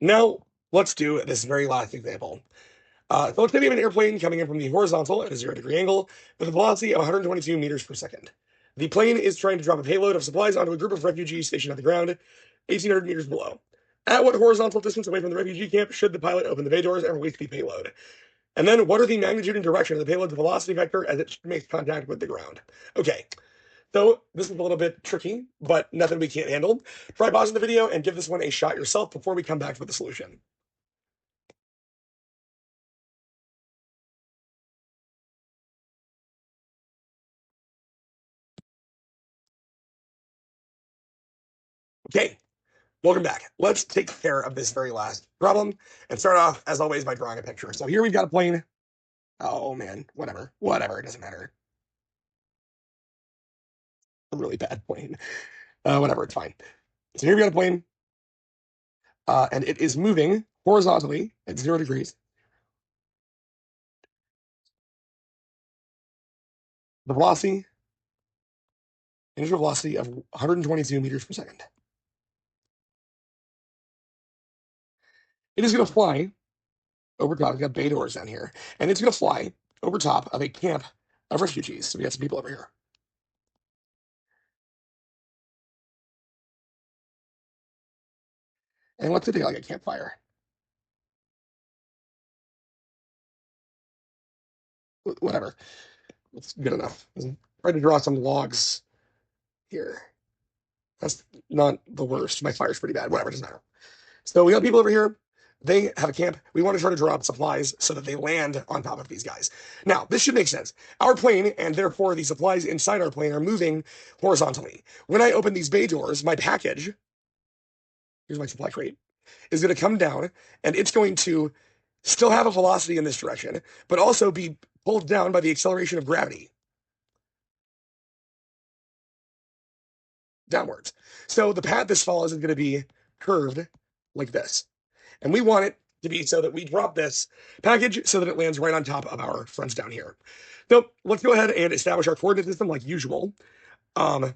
Now, let's do this very last example. So let's say we have an airplane coming in from the horizontal at a 0-degree angle with a velocity of 122 meters per second. The plane is trying to drop a payload of supplies onto a group of refugees stationed on the ground, 1,800 meters below. At what horizontal distance away from the refugee camp should the pilot open the bay doors and release the payload? And then what are the magnitude and direction of the payload's velocity vector as it makes contact with the ground? Okay, so this is a little bit tricky, but nothing we can't handle. Try pausing the video and give this one a shot yourself before we come back with the solution. Okay, welcome back. Let's take care of this very last problem and start off, as always, by drawing a picture. So here we've got a plane. Oh man, whatever, it doesn't matter. A really bad plane. Whatever, it's fine. So here we got a plane, and it is moving horizontally at 0 degrees. The velocity, initial velocity of 122 meters per second. It is going to fly over top. We've got bay doors down here, and it's going to fly over top of a camp of refugees. So we got some people over here. And let's say like a campfire. Whatever. It's good enough. Try to draw some logs here. That's not the worst. My fire's pretty bad. Whatever, doesn't matter. So we got people over here. They have a camp. We want to try to draw up supplies so that they land on top of these guys. Now, this should make sense. Our plane, and therefore the supplies inside our plane, are moving horizontally. When I open these bay doors, my package, here's my supply crate, is going to come down, and it's going to still have a velocity in this direction, but also be pulled down by the acceleration of gravity downwards. So the path this follows is going to be curved like this. And we want it to be so that we drop this package so that it lands right on top of our friends down here. So let's go ahead and establish our coordinate system like usual. I'm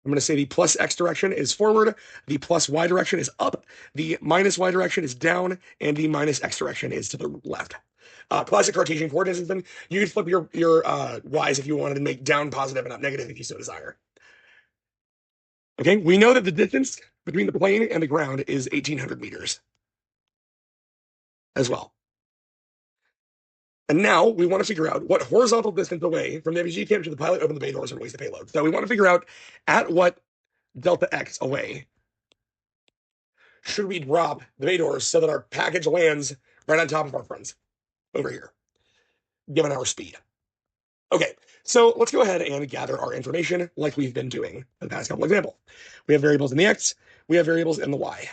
going to say the plus x direction is forward, the plus y direction is up, the minus y direction is down, and the minus x direction is to the left. Classic Cartesian coordinate system. You can flip your y's if you wanted to make down positive and up negative if you so desire. Okay, we know that the distance between the plane and the ground is 1,800 meters as well. And now we want to figure out what horizontal distance away from the refugee camp should the pilot open the bay doors and release the payload. So we want to figure out at what delta x away should we drop the bay doors so that our package lands right on top of our friends over here, given our speed. Okay, so let's go ahead and gather our information like we've been doing in the past couple examples. We have variables in the x, we have variables in the y.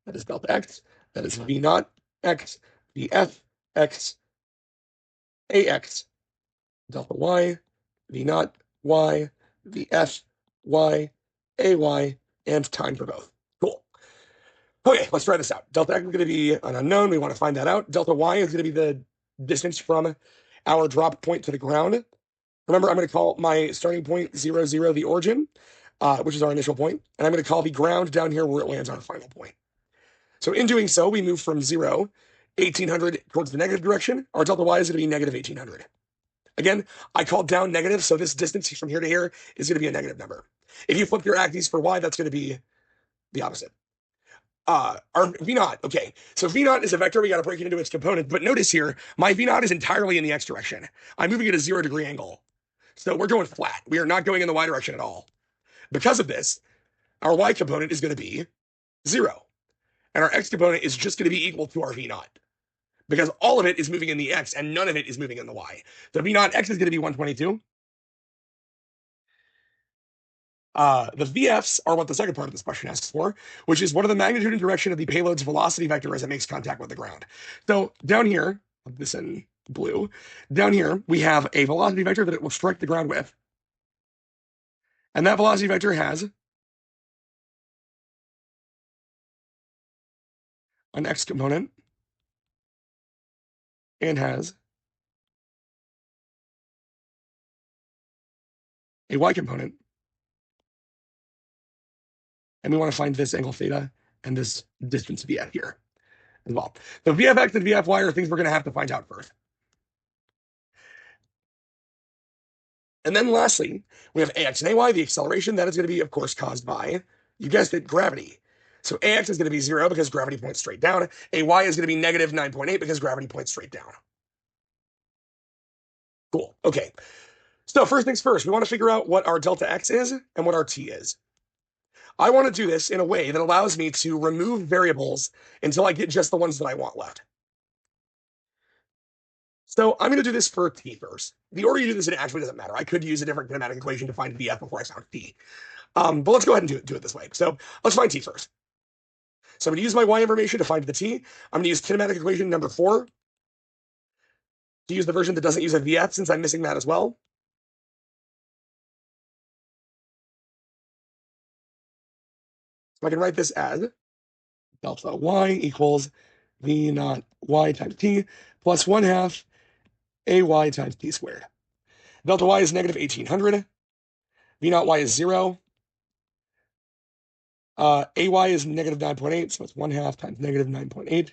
That is delta x, that is v naught x, vf x, ax, delta y, v naught y, vf y, ay, and time for both. Cool. Okay, let's try this out. Delta x is going to be an unknown. We want to find that out. Delta y is going to be the distance from our drop point to the ground. Remember, I'm going to call my starting point 0, 0 the origin, which is our initial point, and I'm going to call the ground down here where it lands our final point. So in doing so, we move from 0, 1,800 towards the negative direction. Our delta y is going to be negative 1,800. Again, I called down negative, so this distance from here to here is going to be a negative number. If you flip your axes for y, that's going to be the opposite. Our v naught, okay, so v naught is a vector. We got to break it into its components. But notice here, my v naught is entirely in the x direction. I'm moving at a 0-degree angle. So we're going flat. We are not going in the y direction at all. Because of this, our y component is going to be 0. And our x component is just going to be equal to our v naught. Because all of it is moving in the x and none of it is moving in the y. So v naught x is going to be 122. The VFs are what the second part of this question asks for, which is what are the magnitude and direction of the payload's velocity vector as it makes contact with the ground. So down here, I'll put this in blue, down here we have a velocity vector that it will strike the ground with. And that velocity vector has an x component and has a y component. And we want to find this angle theta and this distance VF here as well. So VFX and VFY are things we're going to have to find out first. And then lastly, we have AX and AY, the acceleration. That is going to be, of course, caused by, you guessed it, gravity. So AX is going to be 0 because gravity points straight down. AY is going to be negative 9.8 because gravity points straight down. Cool. Okay. So first things first, we want to figure out what our delta X is and what our T is. I want to do this in a way that allows me to remove variables until I get just the ones that I want left. So I'm going to do this for T first. The order you do this, it actually doesn't matter. I could use a different kinematic equation to find VF before I found T. But let's go ahead and do it this way. So let's find T first. So I'm going to use my Y information to find the T. I'm going to use kinematic equation number 4 to use the version that doesn't use a VF since I'm missing that as well. So I can write this as delta Y equals V naught Y times T plus 1/2 AY times T squared. Delta Y is negative 1800. V naught Y is 0. AY is negative 9.8, so it's 1/2 times negative 9.8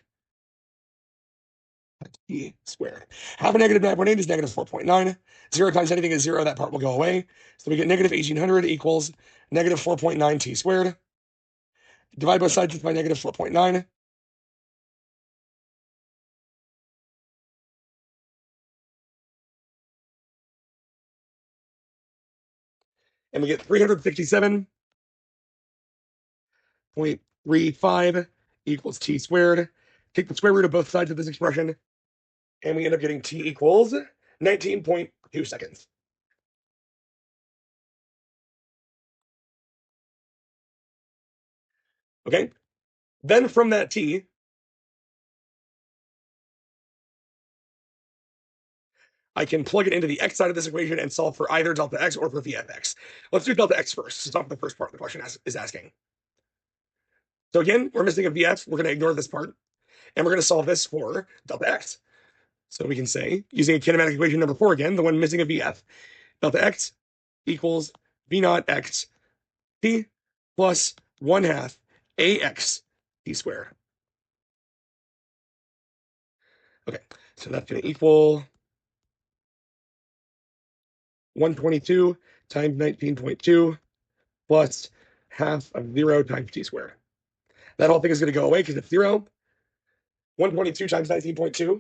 times T squared. Half of negative 9.8 is negative 4.9. 0 times anything is 0, that part will go away. So we get negative 1800 equals negative 4.9 T squared. Divide both sides by negative 4.9. And we get 367.35 equals T squared. Take the square root of both sides of this expression, and we end up getting T equals 19.2 seconds. Okay? Then from that T, I can plug it into the X side of this equation and solve for either delta X or for VFX. Let's do delta X first. It's not the first part of the question is asking. So again, we're missing a VF. We're going to ignore this part, and we're going to solve this for delta X. So we can say, using a kinematic equation number 4 again, the one missing a VF, delta X equals V naught X T plus 1/2 AX T squared. Okay, so that's going to equal 122 times 19.2 plus half of 0 times T squared. That whole thing is going to go away because it's 0. 122 times 19.2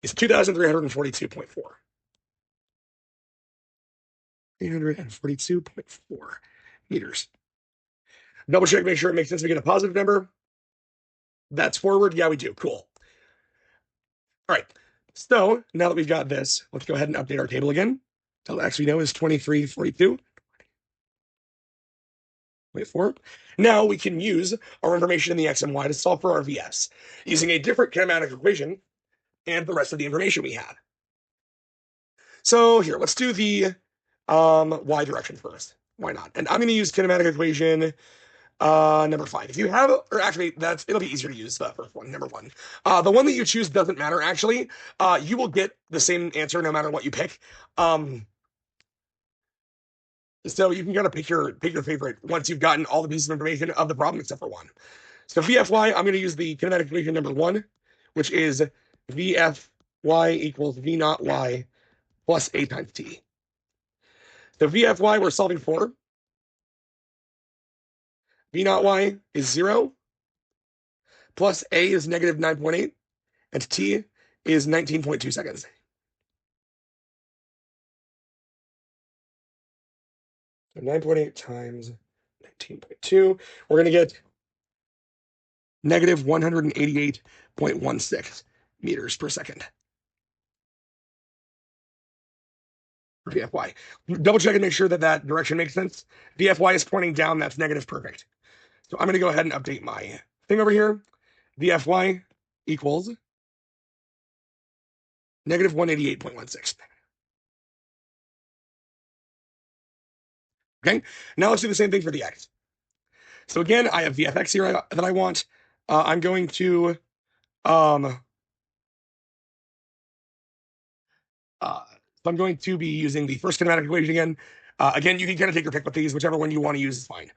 is 2,342.4. 342.4 meters. Double check, make sure it makes sense. We get a positive number. That's forward. Yeah, we do. Cool. All right. So now that we've got this, let's go ahead and update our table again. Delta X we know is 2342.4. Now we can use our information in the X and Y to solve for our VS using a different kinematic equation and the rest of the information we have. So here, let's do the Y direction first. Why not? And I'm going to use kinematic equation number 5. If you have, or actually, it'll be easier to use the first one, number 1. The one that you choose doesn't matter, actually. You will get the same answer no matter what you pick. So you can kind of pick your favorite once you've gotten all the pieces of information of the problem except for one. So VFY, I'm going to use the kinematic equation number 1, which is VFY equals V naught Y plus A times T. So VFY we're solving for. V naught Y is 0, plus A is negative 9.8, and T is 19.2 seconds. So 9.8 times 19.2, we're going to get negative 188.16 meters per second for VFY. Double check and make sure that that direction makes sense. VFY is pointing down, that's negative, perfect. So I'm going to go ahead and update my thing over here. VFY equals negative 188.16. Okay, now let's do the same thing for the X. So again, I have VFX here that I want. I'm going to So I'm going to be using the first kinematic equation again. Again, you can kind of take your pick with these, whichever one you want to use is fine.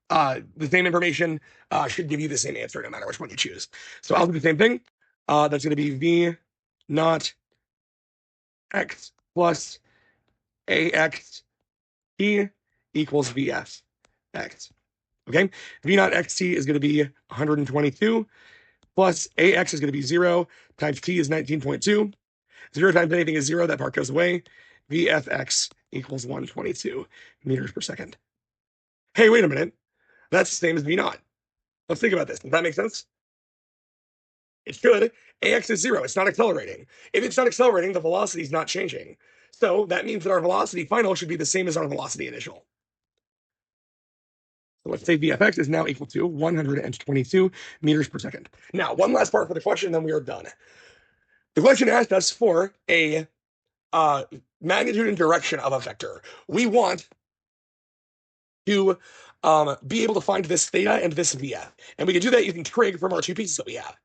The same information should give you the same answer no matter which one you choose. So I'll do the same thing. That's going to be V naught x plus ax t equals vf x. Okay, V naught xt is going to be 122 plus ax is going to be 0 times t is 19.2. 0 times anything is 0. That part goes away. Vfx equals 122 meters per second. Hey, wait a minute. That's the same as V naught. Let's think about this. Does that make sense? It should. Ax is 0. It's not accelerating. If it's not accelerating, the velocity is not changing. So that means that our velocity final should be the same as our velocity initial. So let's say Vfx is now equal to 122 meters per second. Now, one last part for the question, then we are done. The question asked us for a magnitude and direction of a vector. We want to be able to find this theta and this vf. And we can do that using trig from our two pieces that we have.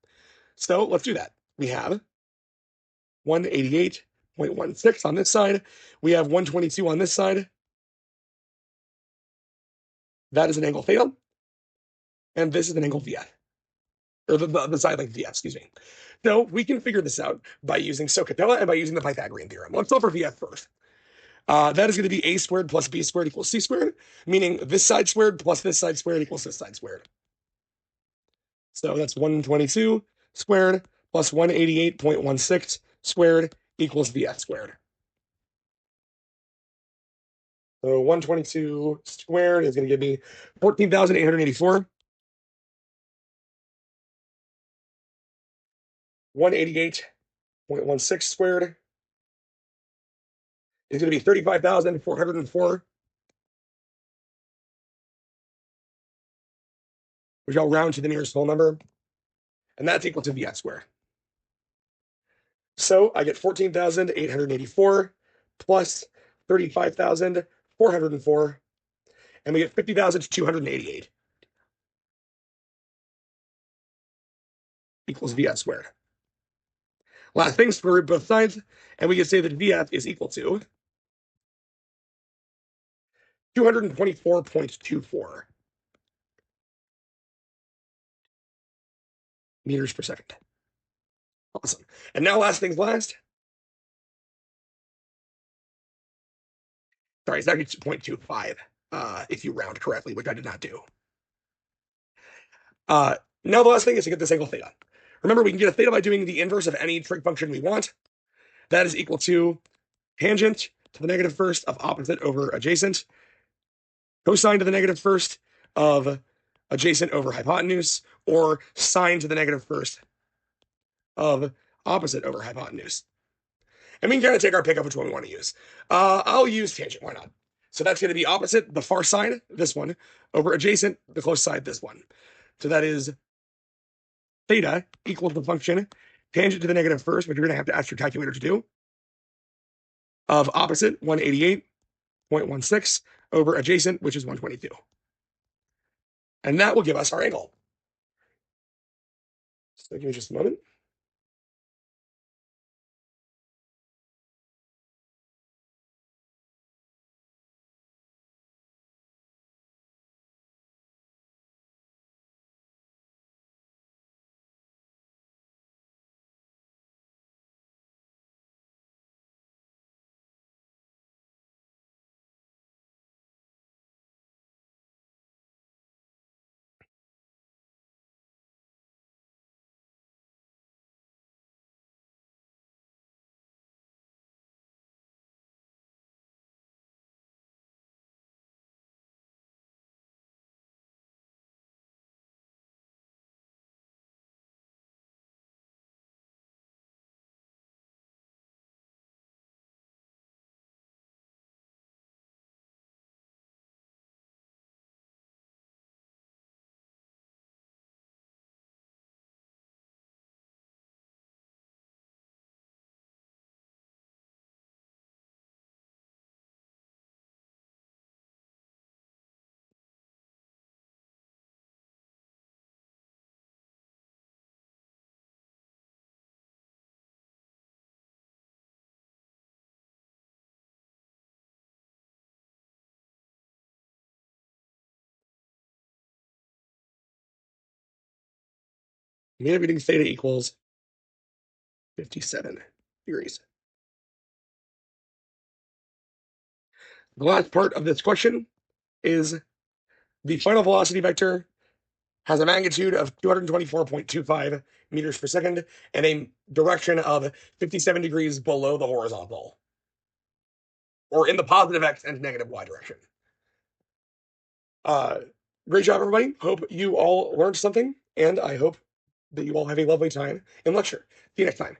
So let's do that. We have 188.16 on this side. We have 122 on this side. That is an angle theta. And this is an angle vf. Or the side length vf, excuse me. So we can figure this out by using SOHCAHTOA and by using the Pythagorean theorem. Let's solve for vf first. That is going to be a squared plus b squared equals c squared, meaning this side squared plus this side squared equals this side squared. So that's 122 squared plus 188.16 squared equals vf squared. So 122 squared is going to give me 14,884. 188.16 squared is going to be 35,404, which I'll round to the nearest whole number. And that's equal to vf squared. So I get 14,884 plus 35,404, and we get 50,288 equals vf squared. Last thing, square root both sides, and we can say that vf is equal to 224.24 meters per second. Awesome. And now last things last. Sorry, it's actually 0.25 if you round correctly, which I did not do. Now the last thing is to get this angle theta. Remember, we can get a theta by doing the inverse of any trig function we want. That is equal to tangent to the negative first of opposite over adjacent, cosine to the negative first of adjacent over hypotenuse, or sine to the negative first of opposite over hypotenuse. And we can kind of take our pick of which one we want to use. I'll use tangent, why not? So that's going to be opposite, the far side, this one, over adjacent, the close side, this one. So that is theta equal to the function tangent to the negative first, which you're going to have to ask your calculator to do, of opposite 188.16 over adjacent, which is 122. And that will give us our angle. So give me just a moment. Negative reading theta equals 57 degrees. The last part of this question is the final velocity vector has a magnitude of 224.25 meters per second and a direction of 57 degrees below the horizontal, or in the positive x and negative y direction. Uh, Great job, everybody. Hope you all learned something, and I hope that you all have a lovely time in lecture. See you next time.